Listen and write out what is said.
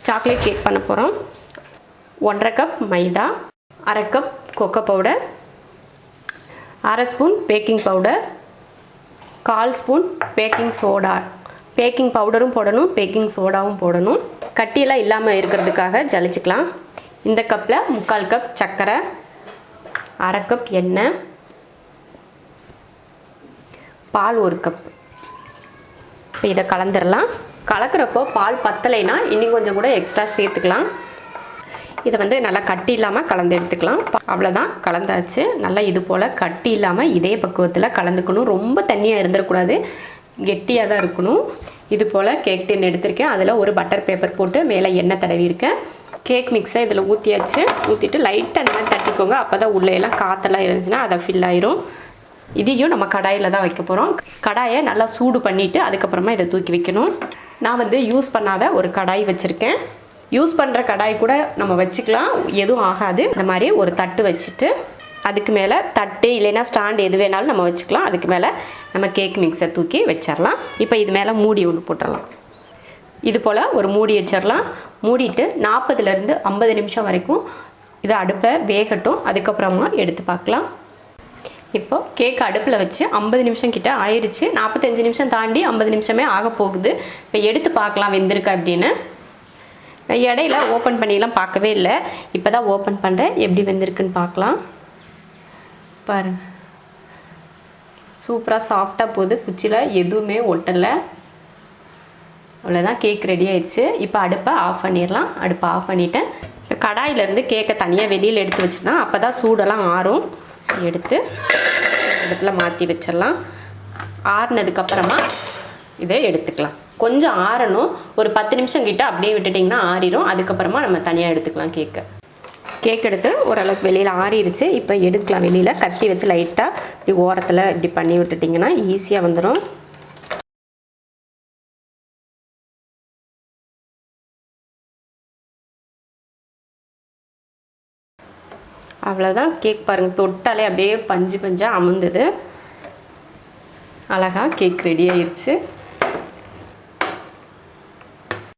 Chocolate cake பண்ண போகிறோம். 1.5 cup maida, 1/2 cup cocoa powder, 1/2 spoon baking powder, 1/4 spoon baking soda. Baking பவுடரும் போடணும், packing சோடாவும் போடணும். கட்டியெல்லாம் இல்லாமல் இருக்கிறதுக்காக ஜலிச்சுக்கலாம். இந்த கப்பில் 3/4 கப் சர்க்கரை, 1/2 கப் எண்ணெய், பால் 1 கப். இப்போ இதை கலந்துடலாம். கலக்கிறப்போ பால் பத்தலைனா இன்னும் கொஞ்சம் கூட எக்ஸ்ட்ரா சேர்த்துக்கலாம். இதை நல்லா கட்டி இல்லாமல் கலந்து எடுத்துக்கலாம். அவ்வளோதான், கலந்தாச்சு. நல்லா இது போல் கட்டி இல்லாமல் இதே பக்குவத்தில் கலந்துக்கணும். ரொம்ப தண்ணியாக இருந்துடக்கூடாது, கெட்டியாக தான் இருக்கணும். இது போல் கேக் டின் எடுத்திருக்கேன். அதில் ஒரு பட்டர் பேப்பர் போட்டு மேலே எண்ணெய் தடவிருக்கேன். கேக் மிக்ஸை இதில் ஊற்றியாச்சு. ஊற்றிட்டு லைட்டாக அந்த மாதிரி தட்டிக்கோங்க. அப்போ தான் உள்ளேயெல்லாம் காற்றெல்லாம் இருந்துச்சுன்னா அதை ஃபில் ஆயிரும். இதையும் நம்ம கடாயில் தான் வைக்க போகிறோம். கடாயை நல்லா சூடு பண்ணிவிட்டு அதுக்கப்புறமா இதை தூக்கி வைக்கணும். நான் யூஸ் பண்ணாத ஒரு கடாய் வச்சுருக்கேன். யூஸ் பண்ணுற கடாய் கூட நம்ம வச்சுக்கலாம், எதுவும் ஆகாது. இந்த மாதிரி ஒரு தட்டு வச்சுட்டு அதுக்கு மேலே தட்டு இல்லைன்னா ஸ்டாண்ட் எது வேணாலும் நம்ம வச்சுக்கலாம். அதுக்கு மேலே நம்ம கேக் மிக்ஸை தூக்கி வச்சிடலாம். இப்போ இது மேலே மூடி ஒன்று போட்டுடலாம். இது போல் ஒரு மூடி வச்சிடலாம். மூடிட்டு 40லேருந்து 50 நிமிஷம் வரைக்கும் இதை அடுப்பில் வேகட்டும். அதுக்கப்புறமா எடுத்து பார்க்கலாம். இப்போ கேக் அடுப்பில் வச்சு 50 நிமிஷம் கிட்ட ஆயிடுச்சு. 45 நிமிஷம் தாண்டி 50 நிமிஷமே ஆக போகுது. இப்போ எடுத்து பார்க்கலாம் வெந்திருக்கா அப்படின்னு. இடையில ஓப்பன் பண்ணிலாம் பார்க்கவே இல்லை. இப்போ தான் ஓப்பன் பண்ணுறேன். எப்படி வெந்திருக்குன்னு பார்க்கலாம். பாருங்கள், சூப்பராக சாஃப்டாக போகுது. குச்சியில் எதுவுமே ஒட்டலை. அவ்வளோதான், கேக் ரெடி ஆயிடுச்சு. இப்போ அடுப்பை ஆஃப் பண்ணிடலாம். அடுப்பை ஆஃப் பண்ணிவிட்டேன். இப்போ கடாயிலேருந்து கேக்கை தனியாக வெளியில் எடுத்து வச்சுருந்தேன். அப்போ தான் சூடெல்லாம் ஆறும். எடுத்து இடத்துல மாற்றி வச்சிடலாம். ஆறுனதுக்கப்புறமா இதை எடுத்துக்கலாம். கொஞ்சம் ஆறணும். ஒரு 10 நிமிஷம் கிட்ட அப்படியே விட்டுட்டிங்கன்னா ஆறிடும். அதுக்கப்புறமா நம்ம தனியாக எடுத்துக்கலாம் கேக்கை. கேக் எடுத்து ஓரளவுக்கு வெளியில் ஆறிடுச்சு. இப்போ எடுக்கலாம் வெளியில். கத்தி வச்சு லைட்டாக இப்படி ஓரத்தில் இப்படி பண்ணி விட்டுட்டிங்கன்னா ஈஸியாக வந்துடும். அவ்வளோதான், கேக் பாருங்கள், தொட்டாலே அப்படியே பஞ்சு பஞ்சாக அமுந்துது. அழகாக கேக் ரெடி ஆயிடுச்சு.